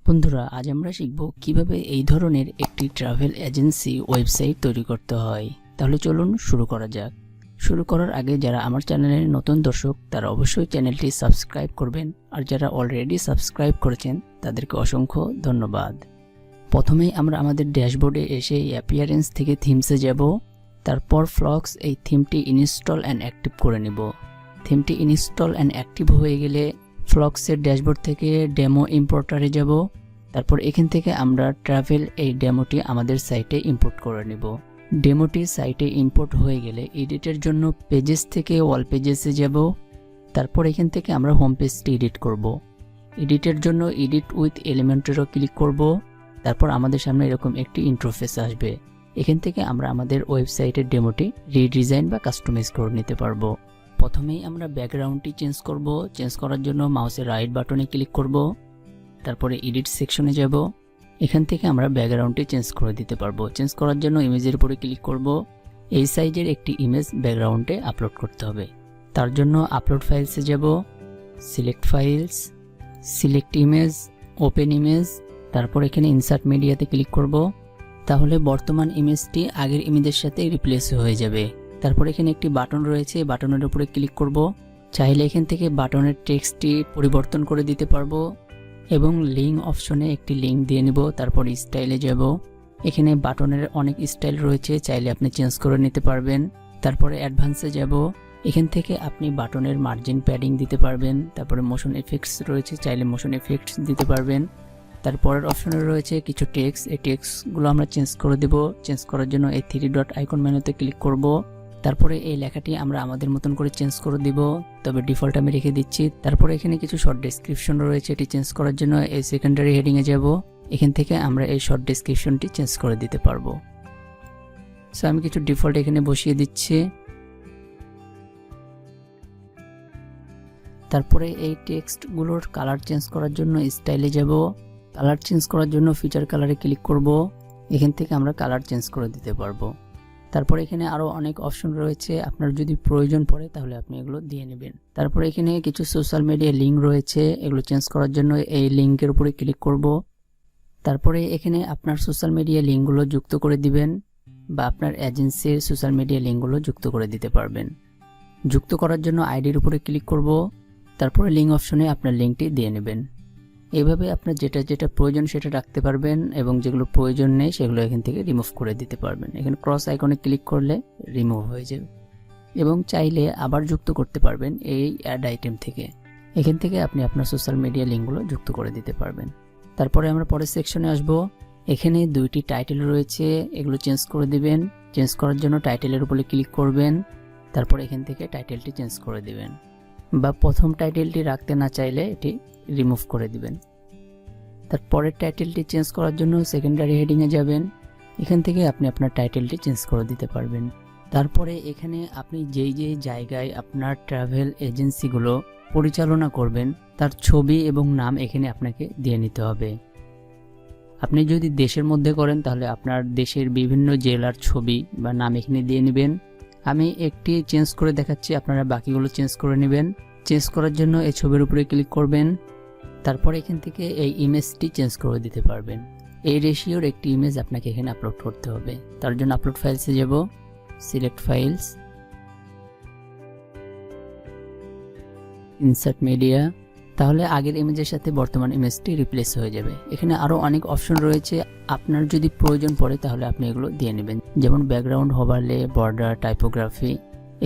বন্ধুরা, আজ আমরা শিখব কিভাবে এই ধরনের একটি ট্রাভেল এজেন্সি ওয়েবসাইট তৈরি করতে হয়। তাহলে চলুন শুরু করা যাক। শুরু করার আগে যারা আমার চ্যানেলের নতুন দর্শক তারা অবশ্যই চ্যানেলটি সাবস্ক্রাইব করবেন, আর যারা অলরেডি সাবস্ক্রাইব করেছেন তাদেরকে অসংখ্য ধন্যবাদ। প্রথমেই আমরা আমাদের ড্যাশবোর্ডে এসে অ্যাপিয়ারেন্স থেকে থিমসে যাব। তারপর ফ্লক্স এই থিমটি ইনস্টল অ্যান্ড অ্যাক্টিভ করে নেব। থিমটি ইনস্টল অ্যান্ড অ্যাক্টিভ হয়ে গেলে ফ্লক্সের ড্যাশবোর্ড থেকে ডেমো ইম্পোর্টারে যাব। তারপর এখান থেকে আমরা ট্রাভেল এই ডেমোটি আমাদের সাইটে ইম্পোর্ট করে নেব। ডেমোটি সাইটে ইম্পোর্ট হয়ে গেলে এডিটের জন্য পেজেস থেকে ওয়াল পেজেসে যাব। তারপর এখান থেকে আমরা হোম পেজটি এডিট করব। এডিটের জন্য এডিট উইথ এলিমেন্টেরও ক্লিক করব। তারপর আমাদের সামনে এরকম একটি ইন্টারফেস আসবে। এখান থেকে আমরা আমাদের ওয়েবসাইটের ডেমোটি রিডিজাইন বা কাস্টমাইজ করে নিতে পারবো। প্রথমেই আমরা ব্যাকগ্রাউন্ডটি চেঞ্জ করব। চেঞ্জ করার জন্য মাউসের রাইট বাটনে ক্লিক করব। তারপরে এডিট সেকশনে যাব। এখান থেকে আমরা ব্যাকগ্রাউন্ডটি চেঞ্জ করে দিতে পারবো। চেঞ্জ করার জন্য ইমেজের উপরে ক্লিক করব। এই সাইজের একটি ইমেজ ব্যাকগ্রাউন্ডে আপলোড করতে হবে। তার জন্য আপলোড ফাইলসে যাব। Select files, select image, open image, তারপর এখানে ইনসার্ট মিডিয়াতে ক্লিক করব। তাহলে বর্তমান ইমেজটি আগের ইমেজের সাথে রিপ্লেস হয়ে যাবে। তারপর এখানে একটি বাটন রয়েছে, বাটনের উপরে ক্লিক করব। চাইলে এখান থেকে বাটনের টেক্সটটি পরিবর্তন করে দিতে পারবো এবং লিঙ্ক অপশনে একটি লিঙ্ক দিয়ে নিব। তারপর স্টাইলে যাব। এখানে বাটনের অনেক স্টাইল রয়েছে, চাইলে আপনি চেঞ্জ করে নিতে পারবেন। তারপরে অ্যাডভান্সে যাব। এখান থেকে আপনি বাটনের মার্জিন প্যাডিং দিতে পারবেন। তারপরে মোশন এফেক্টস রয়েছে, চাইলে মোশন এফেক্টস দিতে পারবেন। তারপরের অপশনে রয়েছে কিছু টেক্সট, এই টেক্সটগুলো আমরা চেঞ্জ করে দেব। চেঞ্জ করার জন্য এই 3 ডট আইকন মেনুতে ক্লিক করব। তারপরে এই লেখাটি আমরা আমাদের মতন করে চেঞ্জ করে দিব, তবে ডিফল্ট আমি রেখে দিচ্ছি। তারপরে এখানে কিছু শর্ট ডেসক্রিপশন রয়েছে, এটি চেঞ্জ করার জন্য এই সেকেন্ডারি হেডিংয়ে যাব। এখান থেকে আমরা এই শর্ট ডেসক্রিপশনটি চেঞ্জ করে দিতে পারবো। সো আমি কিছু ডিফল্ট এখানে বসিয়ে দিচ্ছি। তারপরে এই টেক্সটগুলোর কালার চেঞ্জ করার জন্য স্টাইলে যাব। কালার চেঞ্জ করার জন্য ফিচার কালারে ক্লিক করব। এখান থেকে আমরা কালার চেঞ্জ করে দিতে পারবো। তারপর এখানে আরো অনেক অপশন রয়েছে, আপনার যদি প্রয়োজন পড়ে তাহলে আপনি এগুলো দিয়ে নেবেন। তারপর এখানে কিছু সোশ্যাল মিডিয়া লিঙ্ক রয়েছে, এগুলো চেঞ্জ করার জন্য এই লিঙ্কের উপরে ক্লিক করব। তারপরে এখানে আপনার সোশ্যাল মিডিয়া লিঙ্কগুলো যুক্ত করে দিবেন বা আপনার এজেন্সির সোশ্যাল মিডিয়া লিঙ্কগুলো যুক্ত করে দিতে পারবেন। যুক্ত করার জন্য আইডির উপরে ক্লিক করব। তারপরে লিঙ্ক অপশনে আপনার লিঙ্কটি দিয়ে নেবেন। এইভাবে আপনার যেটা যেটা প্রয়োজন সেটা রাখতে পারবেন এবং যেগুলো প্রয়োজন নেই সেগুলো এখান থেকে রিমুভ করে দিতে পারবেন। এখানে ক্রস আইকনে ক্লিক করলে রিমুভ হয়ে যাবে এবং চাইলে আবার যুক্ত করতে পারবেন এই অ্যাড আইটেম থেকে। এখান থেকে আপনি আপনার সোশ্যাল মিডিয়া লিঙ্কগুলো যুক্ত করে দিতে পারবেন। তারপরে আমরা পরের সেকশনে আসব। এখানে 2টি টাইটেল রয়েছে, এগুলো চেঞ্জ করে দিবেন। চেঞ্জ করার জন্য টাইটেলের উপরে ক্লিক করবেন। তারপর এখান থেকে টাইটেলটি চেঞ্জ করে দিবেন বা প্রথম টাইটেলটি রাখতে না চাইলে এটি রিমুভ করে দিবেন। তারপরের টাইটেলটি চেঞ্জ করার জন্য সেকেন্ডারি হেডিংয়ে যাবেন। এখান থেকে আপনি আপনার টাইটেলটি চেঞ্জ করে দিতে পারবেন। তারপরে এখানে আপনি যেই যেই জায়গায় আপনার ট্রাভেল এজেন্সিগুলো পরিচালনা করবেন তার ছবি এবং নাম এখানে আপনাকে দিয়ে নিতে হবে। আপনি যদি দেশের মধ্যে করেন তাহলে আপনার দেশের বিভিন্ন জেলার ছবি বা নাম এখানে দিয়ে নেবেন। আমি একটি চেঞ্জ করে দেখাচ্ছি, আপনারা বাকিগুলো চেঞ্জ করে নেবেন। চেঞ্জ করার জন্য এই ছবির উপরে ক্লিক করবেন। তারপর এখান থেকে এই ইমেজটি চেঞ্জ করে দিতে পারবেন। এই রেশিওর একটি ইমেজ আপনাকে এখানে আপলোড করতে হবে। তার জন্য আপলোড ফাইলসে যাব। সিলেক্ট ফাইলস, ইনসার্ট মিডিয়া, তাহলে আগের ইমেজের সাথে বর্তমান ইমেজটি রিপ্লেস হয়ে যাবে। এখানে আরো অনেক অপশন রয়েছে, আপনার যদি প্রয়োজন পড়ে তাহলে আপনি এগুলো দিয়ে নেবেন, যেমন ব্যাকগ্রাউন্ড, ওভারলে, বর্ডার, টাইপোগ্রাফি,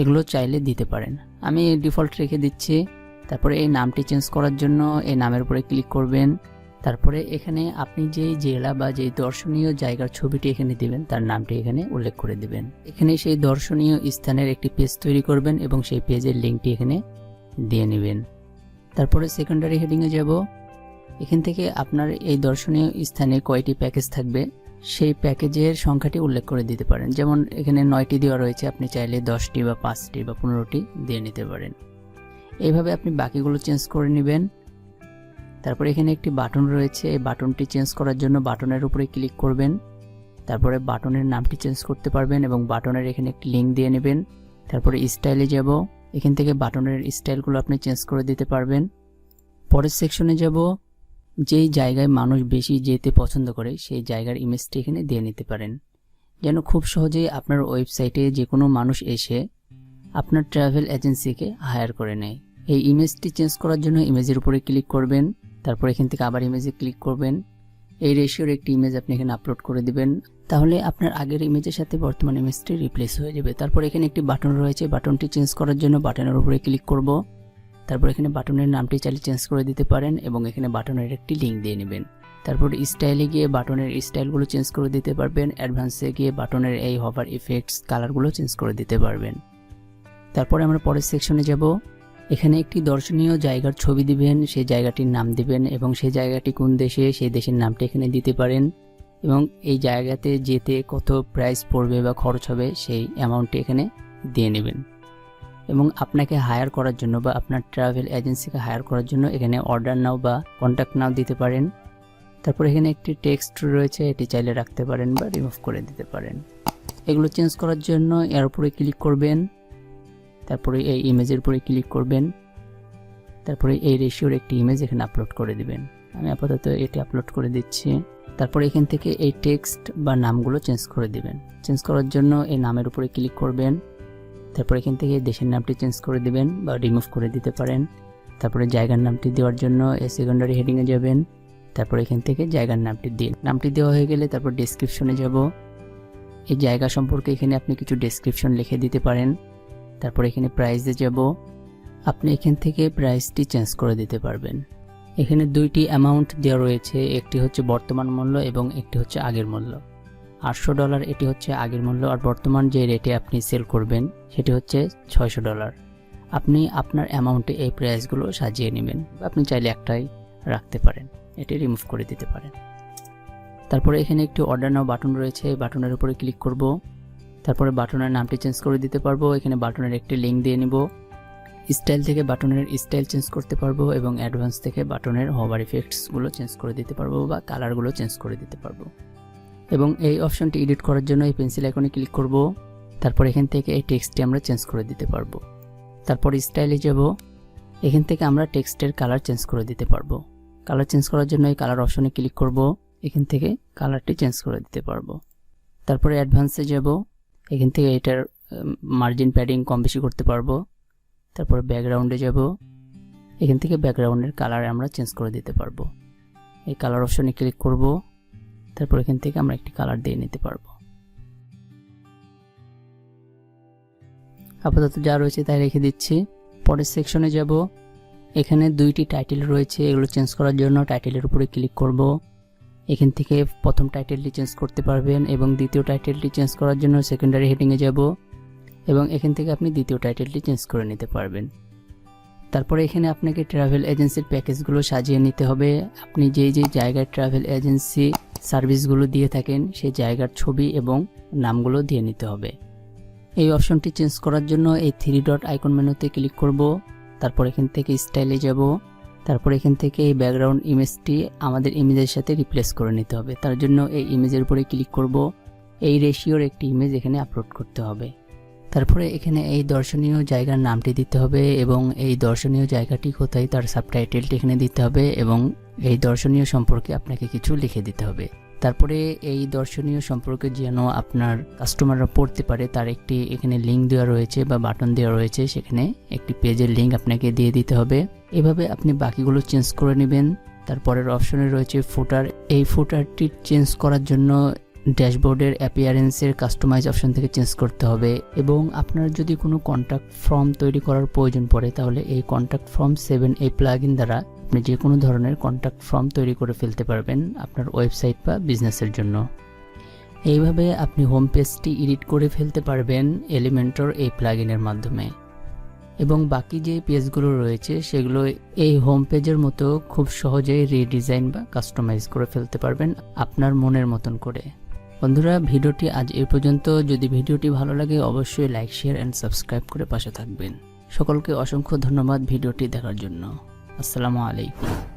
এগুলো চাইলে দিতে পারেন। আমি ডিফল্ট রেখে দিচ্ছি। তারপরে এই নামটি চেঞ্জ করার জন্য এই নামের উপরে ক্লিক করবেন। তারপরে এখানে আপনি যেই জেলা বা যেই দর্শনীয় জায়গার ছবিটি এখানে দিবেন তার নামটি এখানে উল্লেখ করে দিবেন। এখানে সেই দর্শনীয় স্থানের একটি পেজ তৈরি করবেন এবং সেই পেজের লিঙ্কটি এখানে দিয়ে নেবেন। তারপরে সেকেন্ডারি হেডিংয়ে যাব। এখান থেকে আপনার এই দর্শনীয় স্থানে কয়টি প্যাকেজ থাকবে সেই প্যাকেজের সংখ্যাটি উল্লেখ করে দিতে পারেন। যেমন এখানে 9টি দেওয়া রয়েছে, আপনি চাইলে 10টি বা 5টি বা 15টি দিয়ে নিতে পারেন। এইভাবে আপনি বাকিগুলো চেঞ্জ করে নেবেন। তারপরে এখানে একটি বাটন রয়েছে, এই বাটনটি চেঞ্জ করার জন্য বাটনের উপরে ক্লিক করবেন। তারপরে বাটনের নামটি চেঞ্জ করতে পারবেন এবং বাটনের এখানে একটি লিঙ্ক দিয়ে নেবেন। তারপরে স্টাইলে যাব। এখান থেকে বাটনের স্টাইলগুলো আপনি চেঞ্জ করে দিতে পারবেন। পরের সেকশনে যাব। যেই জায়গায় মানুষ বেশি যেতে পছন্দ করে সেই জায়গার ইমেজটি এখানে দিয়ে নিতে পারেন, যেন খুব সহজেই আপনার ওয়েবসাইটে যে কোনো মানুষ এসে আপনার ট্রাভেল এজেন্সিকে হায়ার করে নেয়। এই ইমেজটি চেঞ্জ করার জন্য ইমেজের উপরে ক্লিক করবেন, তারপর এখান থেকে আবার ইমেজে ক্লিক করবেন। এই রেশিওর একটি ইমেজ আপনি এখানে আপলোড করে দিবেন, তাহলে আপনার আগের ইমেজের সাথে বর্তমান ইমেজটি রিপ্লেস হয়ে যাবে। তারপর এখানে একটি বাটন রয়েছে, বাটনটি চেঞ্জ করার জন্য বাটনের উপরে ক্লিক করব। তারপর এখানে বাটনের নামটি চাইলে চেঞ্জ করে দিতে পারেন এবং এখানে বাটনের একটি লিঙ্ক দিয়ে নেবেন। তারপর স্টাইলে গিয়ে বাটনের স্টাইলগুলো চেঞ্জ করে দিতে পারবেন। অ্যাডভান্সে গিয়ে বাটনের এই হভার ইফেক্টস কালারগুলো চেঞ্জ করে দিতে পারবেন। তারপরে আমরা পরের সেকশনে যাব। এখানে একটি দর্শনীয় জায়গার ছবি দিবেন, সেই জায়গাটির নাম দিবেন এবং সেই জায়গাটি কোন দেশে সেই দেশের নামটা এখানে দিতে পারেন এবং এই জায়গাতে যেতে কত প্রাইস পড়বে বা খরচ হবে সেই অ্যামাউন্টটি এখানে দিয়ে নেবেন। এবং আপনাকে হায়ার করার জন্য বা আপনার ট্রাভেল এজেন্সিকে হায়ার করার জন্য এখানে অর্ডার নাও বা কন্ট্যাক্ট নাও দিতে পারেন। তারপর এখানে একটি টেক্সট রয়েছে, এটি চাইলে রাখতে পারেন বা রিমুভ করে দিতে পারেন। এগুলো চেঞ্জ করার জন্য এর উপরে ক্লিক করবেন, তারপরে এই ইমেজের উপরে ক্লিক করবেন, তারপরে এই রেশিওর একটি ইমেজ এখানে আপলোড করে দিবেন। আমি আপাতত এটি আপলোড করে দিচ্ছি। তারপর এখান থেকে এই টেক্সট বা নামগুলো চেঞ্জ করে দিবেন। চেঞ্জ করার জন্য এই নামের উপরে ক্লিক করবেন, তারপর এখান থেকে দেশের নামটি চেঞ্জ করে দিবেন বা রিমুভ করে দিতে পারেন। তারপরে জায়গার নামটি দেওয়ার জন্য এই সেকেন্ডারি হেডিংয়ে যাবেন, তারপর এখান থেকে জায়গার নামটি দিন। নামটি দেওয়া হয়ে গেলে তারপর ডেসক্রিপশনে যাব। এই জায়গা সম্পর্কে এখানে আপনি কিছু ডেসক্রিপশন লিখে দিতে পারেন। তারপর এখানে প্রাইসে যাব, আপনি এখান থেকে প্রাইসটি চেঞ্জ করে দিতে পারবেন। এখানে দুইটি অ্যামাউন্ট দেওয়া রয়েছে, একটি হচ্ছে বর্তমান মূল্য এবং একটি হচ্ছে আগের মূল্য। $800 এটি হচ্ছে আগের মূল্য, আর বর্তমান যে রেটে আপনি সেল করবেন সেটি হচ্ছে $600। আপনি আপনার অ্যামাউন্টে এই প্রাইসগুলো সাজিয়ে নেবেন, আপনি চাইলে একটাই রাখতে পারেন, এটি রিমুভ করে দিতে পারেন। তারপরে এখানে একটি অর্ডার নাও বাটন রয়েছে, বাটনের উপরে ক্লিক করব। তারপরে বাটনের নামটি চেঞ্জ করে দিতে পারবো, এখানে বাটনের একটি লিঙ্ক দিয়ে নিব। স্টাইল থেকে বাটনের স্টাইল চেঞ্জ করতে পারবো এবং অ্যাডভান্স থেকে বাটনের হোভার ইফেক্টসগুলো চেঞ্জ করে দিতে পারবো বা কালারগুলো চেঞ্জ করে দিতে পারবো। এবং এই অপশনটি এডিট করার জন্য এই পেন্সিল আইকনে ক্লিক করব। তারপর এখান থেকে এই টেক্সটটি আমরা চেঞ্জ করে দিতে পারবো। তারপর স্টাইলে যাব, এখান থেকে আমরা টেক্সটের কালার চেঞ্জ করে দিতে পারবো। কালার চেঞ্জ করার জন্য এই কালার অপশনে ক্লিক করব, এখান থেকে কালারটি চেঞ্জ করে দিতে পারবো। তারপরে অ্যাডভান্সে যাব, এখান থেকে এটার মার্জিন প্যাডিং কম বেশি করতে পারবো। তারপর ব্যাকগ্রাউন্ডে যাব, এখান থেকে ব্যাকগ্রাউন্ডের কালার আমরা চেঞ্জ করে দিতে পারবো। এই কালার অপশনে ক্লিক করব, তারপর এখান থেকে আমরা একটি কালার দিয়ে নিতে পারবো। আপাতত যা রয়েছে তাই রেখে দিচ্ছি। পরের সেকশনে যাব, এখানে দুইটি টাইটেল রয়েছে, এগুলো চেঞ্জ করার জন্য টাইটেলের উপরে ক্লিক করব। এখান থেকে প্রথম টাইটেলটি চেঞ্জ করতে পারবেন এবং দ্বিতীয় টাইটেলটি চেঞ্জ করার জন্য সেকেন্ডারি হেডিংয়ে যাব এবং এখান থেকে আপনি দ্বিতীয় টাইটেলটি চেঞ্জ করে নিতে পারবেন। তারপরে এখানে আপনাকে ট্রাভেল এজেন্সির প্যাকেজগুলো সাজিয়ে নিতে হবে। আপনি যেই জায়গায় ট্রাভেল এজেন্সি সার্ভিসগুলো দিয়ে থাকেন সেই জায়গার ছবি এবং নামগুলো দিয়ে নিতে হবে। এই অপশনটি চেঞ্জ করার জন্য এই 3 ডট আইকন মেনুতে ক্লিক করব। তারপর এখান থেকে স্টাইলে যাব, তারপর এখান থেকে এই ব্যাকগ্রাউন্ড ইমেজটি আমাদের ইমেজের সাথে রিপ্লেস করে নিতে হবে। তার জন্য এই ইমেজের উপরে ক্লিক করব। এই রেশিওর একটি ইমেজ এখানে আপলোড করতে হবে। তারপরে এখানে এই দর্শনীয় জায়গার নামটি দিতে হবে এবং এই দর্শনীয় জায়গাটি কোথায় তার সাবটাইটেলটি এখানে দিতে হবে এবং এই দর্শনীয় সম্পর্কে আপনাকে কিছু লিখে দিতে হবে। তারপরে এই দর্শনীয় সম্পর্কে যেন আপনার কাস্টমাররা পড়তে পারে তার একটি এখানে লিঙ্ক দেওয়া রয়েছে বা বাটন দেওয়া রয়েছে, সেখানে একটি পেজের লিঙ্ক আপনাকে দিয়ে দিতে হবে। এভাবে আপনি বাকিগুলো চেঞ্জ করে নেবেন। তারপরের অপশনে রয়েছে ফুটার। এই ফুটারটি চেঞ্জ করার জন্য ড্যাশবোর্ডের অ্যাপিয়ারেন্সের কাস্টমাইজ অপশন থেকে চেঞ্জ করতে হবে এবং আপনার যদি কোনো কন্ট্যাক্ট ফর্ম তৈরি করার প্রয়োজন পড়ে তাহলে এই কন্ট্যাক্ট ফর্ম 7 এই প্লাগইন দ্বারা আপনি যে কোনো ধরনের কন্ট্যাক্ট ফর্ম তৈরি করে ফেলতে পারবেন আপনার ওয়েবসাইট বা বিজনেসের জন্য। এইভাবে আপনি হোম পেজটি এডিট করে ফেলতে পারবেন এলিমেন্টর এই প্লাগইনের মাধ্যমে এবং বাকি যে পেজগুলো রয়েছে সেগুলো এই হোম পেজের মতো খুব সহজেই রিডিজাইন বা কাস্টমাইজ করে ফেলতে পারবেন আপনার মনের মতন করে। বন্ধুরা, ভিডিওটি আজ এই পর্যন্ত। যদি ভিডিওটি ভালো লাগে অবশ্যই লাইক, শেয়ার এন্ড সাবস্ক্রাইব করে পাশে থাকবেন। সকলকে অসংখ্য ধন্যবাদ ভিডিওটি দেখার জন্য। আসসালামু আলাইকুম।